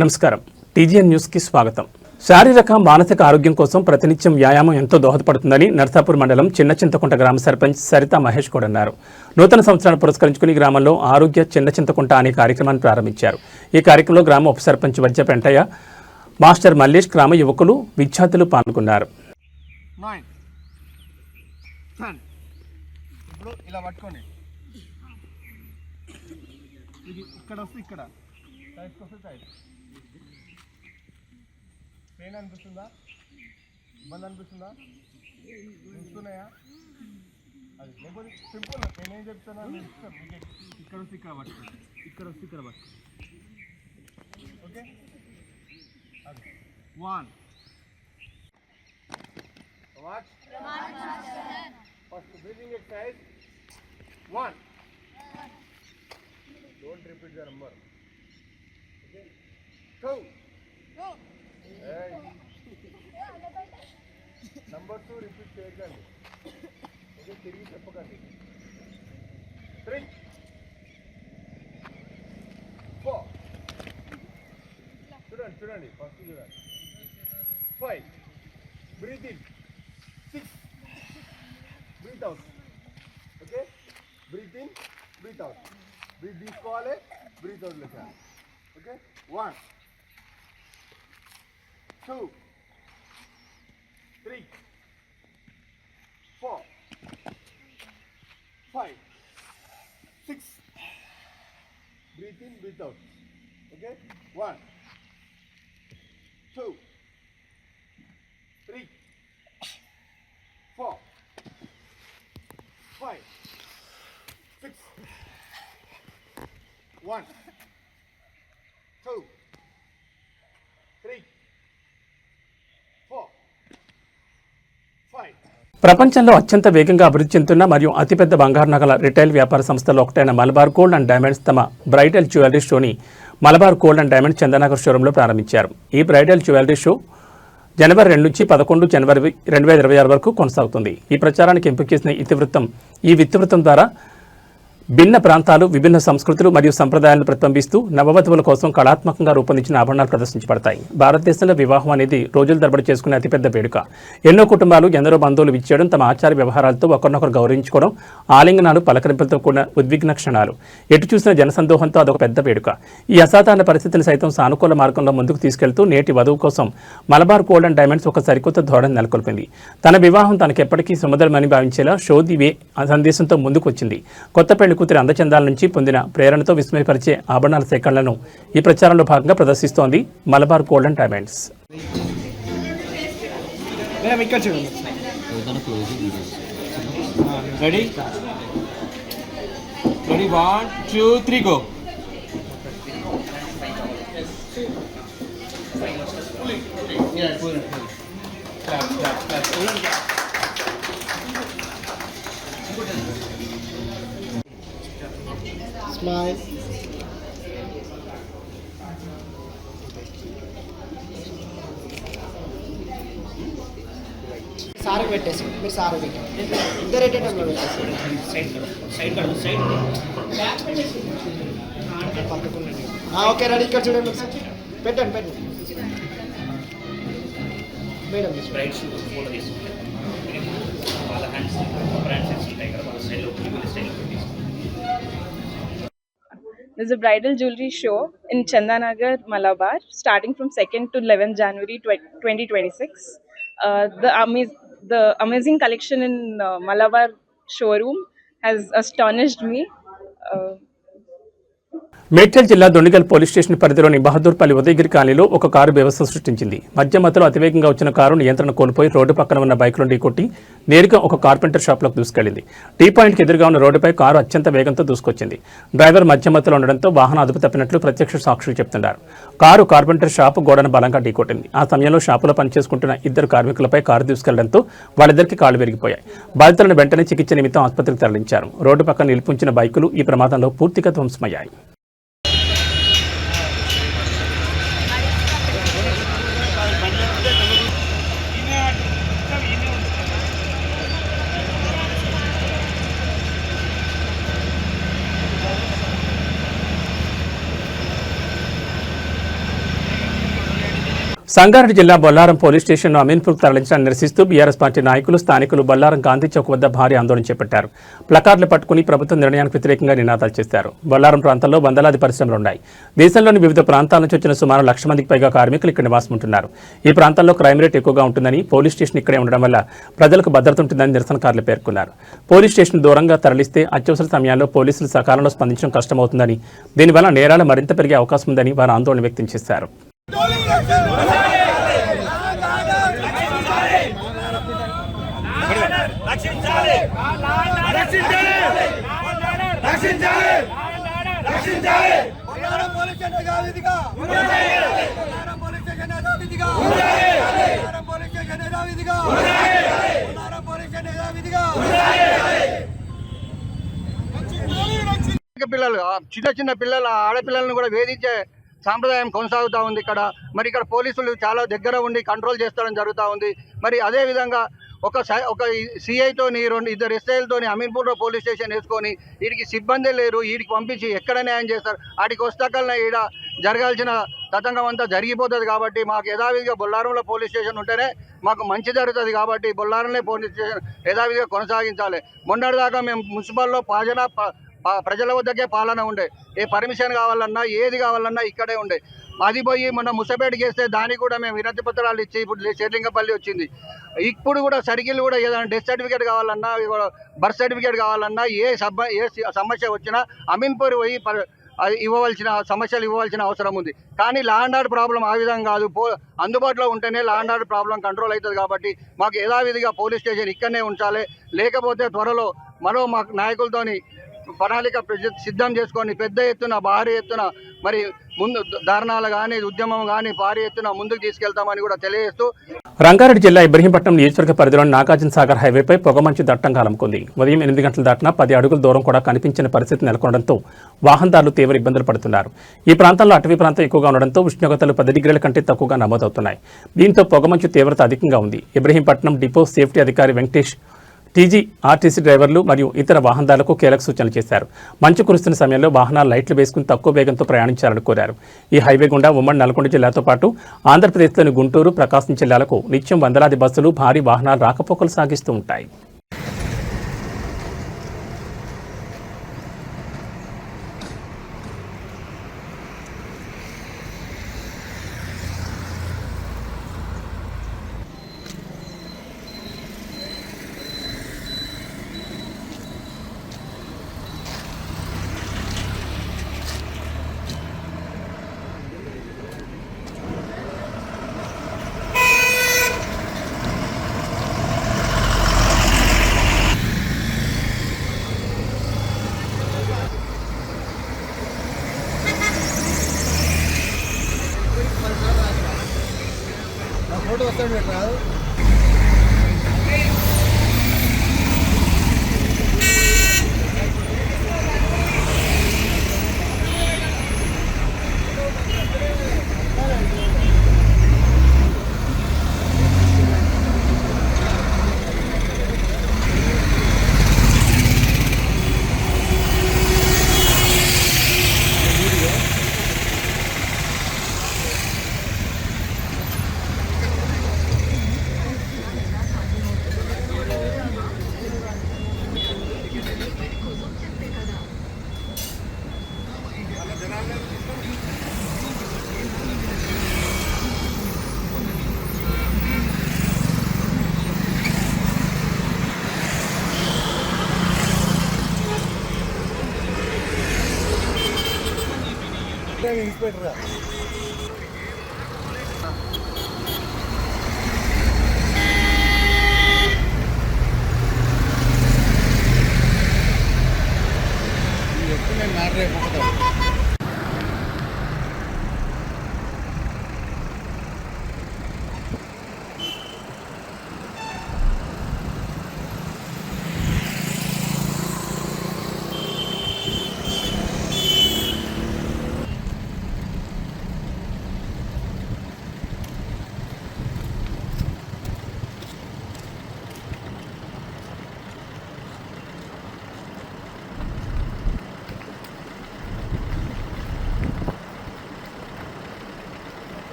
నమస్కారం TGN news కి స్వాగతం. శారీరక మానసిక ఆరోగ్యం కోసం ప్రతినిత్యం వ్యాయామం ఎంతో దోహదపడుతుందని నర్సాపూర్ మండలం చిన్న చింతకుంట గ్రామ సర్పంచ్ సరిత మహేష్ గౌడ్ అన్నారు. నూతన సంవత్సరాన్ని పురస్కరించుకుని గ్రామంలో ఆరోగ్య చిన్న చింతకుంట అనే కార్యక్రమాన్ని ప్రారంభించారు. ఈ కార్యక్రమంలో గ్రామ ఉప సర్పంచ్ వజ్జ పెంటయ్య, మాస్టర్ మల్లేష్, గ్రామ యువకులు, విద్యార్థులు పాల్గొన్నారు. పెయిన్ అనిపిస్తుందా? ఇబ్బంది అనిపిస్తుందా? చూస్తున్నాయా? అది లేకపోతే సింపుల్. నేనేం చెప్తాను ఇక్కడ వస్తే ఇక్కడ పట్టుకోండి, ఇక్కడ వస్తే ఇక్కడ పట్టుకోండి. ఓకే, అది 1 watch first breathing exercise 1. Don't repeat the number. Okay, 2. Number 2 repeat చేయకండి. ఓకే, తిరిగి చెప్పకండి. 3, 4 చూడండి ఫస్ట్ చూడండి. 5 breathe in. 6 breathe out. Okay, breathe in, breathe out. Breath తీసుకోవాలి, బ్రీత్ అవుట్ లేచాలి. Okay, 1, 2, 3, 4, 5, 6. Breathe in, breathe out. Okay, 1, 2, 3, 4, 5, 6. 1, 2, 3, 4, 5. ప్రపంచంలో అత్యంత వేగంగా అభివృద్ధి చెందుతున్న మరియు అతిపెద్ద బంగారు నగల రిటైల్ వ్యాపార సంస్థల్లో ఒకటైన మలబార్ గోల్డ్ అండ్ డైమండ్స్ తమ బ్రైడల్ జ్యువెలరీ షోని Malabar gold and diamonds Chandanagar షోరూంలో ప్రారంభించారు. ఈ బ్రైడల్ జ్యువెలరీ షో జనవరి 2 నుంచి 11 జనవరి 2026 వరకు కొనసాగుతుంది. ఈ ప్రచారానికి ఎంపిక చేసిన ఈ విత్తివృత్తం ద్వారా భిన్న ప్రాంతాలు, విభిన్న సంస్కృతులు మరియు సంప్రదాయాలను ప్రతిబింబిస్తూ నవవధువుల కోసం కళాత్మకంగా రూపొందించిన ఆభరణాలు ప్రదర్శించబడతాయి. భారతదేశంలో వివాహం అనేది రోజుల తరబడి చేసుకునే అతిపెద్ద వేడుక. ఎన్నో కుటుంబాలు, ఎందరో బంధువులు విచ్చేయడం, తమ ఆచార వ్యవహారాలతో ఒకరినొకరు గౌరవించుకోవడం, ఆలింగనాలు, పలకరింపులతో కూడిన ఉద్విగ్న క్షణాలు. ఎటు చూసిన జనసందోహంతో అదొక పెద్ద వేడుక. ఈ అసాధారణ పరిస్థితిని సైతం సానుకూల మార్గంలో ముందుకు తీసుకెళ్తూ నేటి వధువు కోసం మలబార్ గోల్డ్ అండ్ డైమండ్స్ ఒక సరికొత్త ధోరణి నెలకొల్పింది. తన వివాహం తనకెప్పటికీ సుమధురమని భావించేలా షో ది వే సందేశంతో ముందుకు వచ్చింది. కొత్త పెళ్లి కూతురి అందచందాల నుంచి పొందిన ప్రేరణతో విస్మయపరిచే ఆభరణాల సేకరణలను ఈ ప్రచారంలో భాగంగా ప్రదర్శిస్తోంది Malabar gold and diamonds. Smile. Sir పెట్టేసి మీరు సార్ పెట్టండి. ఇద్దరు ఎట్టేటప్పుడు పెట్టేసి ఓకే రెడీ. ఇక్కడ చూడండి, పెట్టండి madam. There's a bridal jewelry show in Chandanagar, Malabar, starting from 2nd to 11th January 2026. The amazing collection in Malabar showroom has astonished me. Medchal జిల్లా Dundigal police station పరిధిలోని బహదూర్పల్లి ఉదయగిరి కాలనీలో ఒక కారు బీభత్సం సృష్టించింది. మధ్యమధ్యలో అతివేగంగా వచ్చిన కారు నియంత్రణ కోల్పోయి రోడ్డు పక్కన ఉన్న బైకులను ఢీకొట్టి నేరుగా ఒక కార్పెంటర్ షాప్లోకి దూసుకెళ్లింది. టీ పాయింట్కి ఎదురుగా ఉన్న రోడ్డుపై కారు అత్యంత వేగంతో దూసుకొచ్చింది. డ్రైవర్ మధ్యమధ్యలో ఉండడంతో వాహనం అదుపు తప్పినట్లు ప్రత్యక్ష సాక్షులు చెప్తున్నారు. కారు కార్పెంటర్ షాప్ గోడను బలంగా ఢీకొట్టింది. ఆ సమయంలో షాపులో పనిచేసుకుంటున్న ఇద్దరు కార్మికులపై కారు దూసుకెళ్లడంతో వాళ్ళిద్దరికి కాళ్లు విరిగిపోయాయి. బాధితులను వెంటనే చికిత్స నిమిత్తం ఆసుపత్రికి తరలించారు. రోడ్డు పక్కన నిలిపించిన బైకులు ఈ ప్రమాదంలో పూర్తిగా ధ్వంసమయ్యాయి. సంగారెడ్డి జిల్లా బొల్లారం పోలీస్ స్టేషన్ను అమీన్పూర్కు తరలించడాన్ని నిరసిస్తూ బీఆర్ఎస్ పార్టీ నాయకులు స్థానికులు బొల్లారం గాంధీ చౌక్ వద్ద భారీ ఆందోళన చేపట్టారు. ప్లకార్డులు పట్టుకుని ప్రభుత్వ నిర్ణయానికి వ్యతిరేకంగా నినాదాలు చేశారు. బొల్లారం ప్రాంతంలో వందలాది పరిశ్రమలున్నాయి. దేశంలోని వివిధ ప్రాంతాల నుంచి వచ్చిన సుమారు 1,00,000 మందికి పైగా కార్మికులు ఇక్కడ నివాసం ఉంటున్నారు. ఈ ప్రాంతంలో క్రైమ్ రేట్ ఎక్కువగా ఉంటుందని, పోలీస్ స్టేషన్ ఇక్కడే ఉండడం వల్ల ప్రజలకు భద్రత ఉంటుందని నిరసనకారులు పేర్కొన్నారు. పోలీస్ స్టేషన్ దూరంగా తరలిస్తే అత్యవసర సమయాల్లో పోలీసులు సకాలంలో స్పందించడం కష్టమవుతుందని, దీనివల్ల నేరాలు మరింత పెరిగే అవకాశం ఉందని వారు ఆందోళన వ్యక్తం చేశారు. పిల్లలు చిన్న పిల్లల ఆడపిల్లలను కూడా వేధించే సాంప్రదాయం కొనసాగుతూ ఉంది ఇక్కడ. మరి ఇక్కడ పోలీసులు చాలా దగ్గర ఉండి కంట్రోల్ చేస్తడం జరుగుతూ ఉంది. మరి అదే విధంగా ఒక సిఐతోని 2 ఎస్ఐలతోని అమీన్పూర్లో పోలీస్ స్టేషన్ వేసుకొని వీడికి సిబ్బంది లేరు, వీడికి పంపించి ఎక్కడ న్యాయం చేస్తారు? వాటికి వస్తాకల్లా ఈడ జరగాల్సిన తతంగం అంతా జరిగిపోతుంది. కాబట్టి మాకు యథావిధిగా బొల్లారంలో పోలీస్ స్టేషన్ ఉంటేనే మాకు మంచి జరుగుతుంది. కాబట్టి బొల్లారంలో పోలీస్ స్టేషన్ యథావిధిగా కొనసాగించాలి. మొన్నటిదాకా మేము మున్సిపల్లో ప్రజల వద్దకే పాలన ఉండే, ఏ పర్మిషన్ కావాలన్నా ఏది కావాలన్నా ఇక్కడే ఉండే. అది పోయి మొన్న ముసపేటకి వేస్తే దానికి కూడా మేము వినతి పత్రాలు ఇచ్చి ఇప్పుడు షేర్లింగపల్లి వచ్చింది. ఇప్పుడు కూడా సర్కిల్ కూడా ఏదైనా డెత్ సర్టిఫికేట్ కావాలన్నా, బర్త్ సర్టిఫికేట్ కావాలన్నా, ఏ సమస్య వచ్చినా అమీన్పూర్ పోయి సమస్యలు ఇవ్వవలసిన అవసరం ఉంది. కానీ లా అండ్ ఆర్డర్ ప్రాబ్లం ఆ విధంగా కాదు. అందుబాటులో ఉంటేనే law and order problem control అవుతుంది. కాబట్టి మాకు యథావిధిగా పోలీస్ స్టేషన్ ఇక్కడనే ఉంచాలి. లేకపోతే త్వరలో మరో మా నాయకులతోని ప్రణాళిక సిద్ధం చేసుకొని పెద్ద ఎత్తున భారీ ఎత్తున మరి ముందు ధర్నాలు కానీ ఉద్యమం కానీ భారీ ఎత్తున ముందుకు తీసుకెళ్తామని కూడా తెలియజేస్తూ, రంగారెడ్డి జిల్లా ఇబ్రహీంపట్నం నియోజకవర్గ పరిధిలోని నాగార్జున సాగర్ హైవేపై పొగమంచు దట్టంగా అలుముకుంది. ఉదయం 8 గంటలు దాటినా 10 అడుగుల దూరం కూడా కనిపించిన పరిస్థితి నెలకొనడంతో వాహనదారులు తీవ్ర ఇబ్బందులు పడుతున్నారు. ఈ ప్రాంతంలో అటవీ ప్రాంతం ఎక్కువగా ఉండడంతో ఉష్ణోగ్రతలు 10 డిగ్రీల కంటే తక్కువగా నమోదవుతున్నాయి. దీంతో పొగమంచు తీవ్రత అధికంగా ఉంది. ఇబ్రహీంపట్నం డిపో సేఫ్టీ అధికారి వెంకటేష్ టీజీ, ఆర్టీసీ డ్రైవర్లు మరియు ఇతర వాహనదారులకు కీలక సూచనలు చేశారు. మంచు కురుస్తున్న సమయంలో వాహనాలు లైట్లు వేసుకుని తక్కువ వేగంతో ప్రయాణించాలని కోరారు. ఈ హైవే గుండా ఉమ్మడి నల్గొండ జిల్లాతో పాటు ఆంధ్రప్రదేశ్లోని గుంటూరు, ప్రకాశం జిల్లాలకు నిత్యం వందలాది బస్సులు, భారీ వాహనాలు రాకపోకలు సాగిస్తూ ఉంటాయి. ఫోటో వస్తాడు రాదు. ఇన్స్పెక్టర్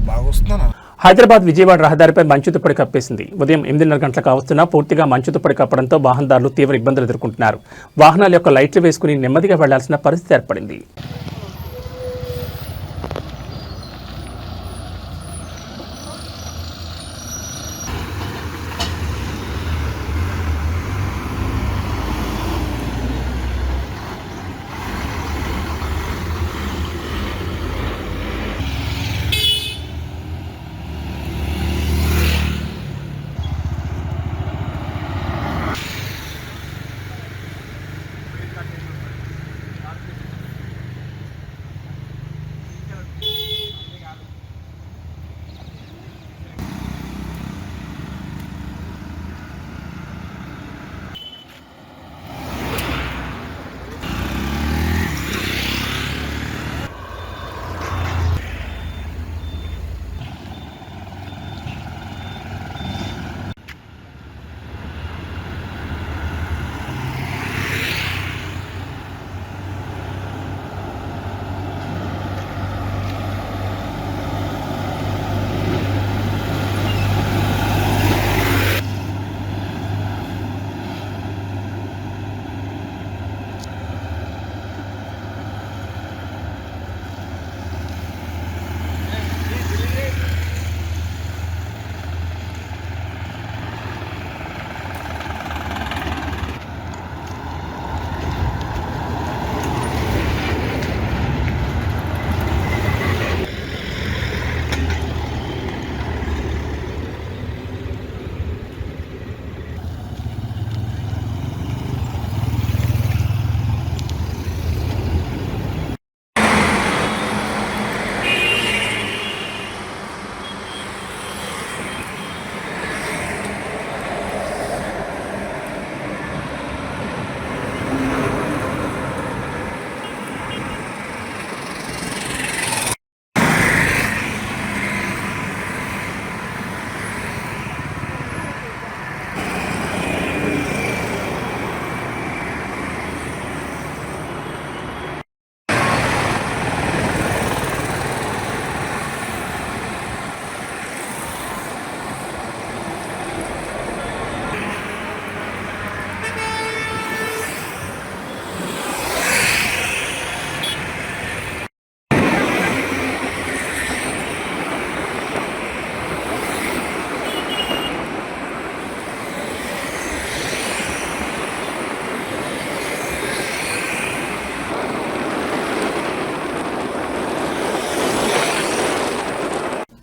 బాగా వస్తుందన్నా. హైదరాబాద్ విజయవాడ రహదారిపై మంచు తుప్పడి కప్పేసింది. ఉదయం 8:30 గంటలకు కావస్తున్నా పూర్తిగా మంచు తుప్పడి కప్పడంతో వాహనదారులు తీవ్ర ఇబ్బందులు ఎదుర్కొంటున్నారు. వాహనాల యొక్క లైట్లు వేసుకుని నెమ్మదిగా వెళ్లాల్సిన పరిస్థితి ఏర్పడింది.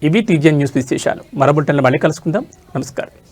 ఇవి టీజీఎన్ న్యూస్ విశేషాలు. మరో బులెటిన్లో మళ్ళీ కలుసుకుందాం. నమస్కారం.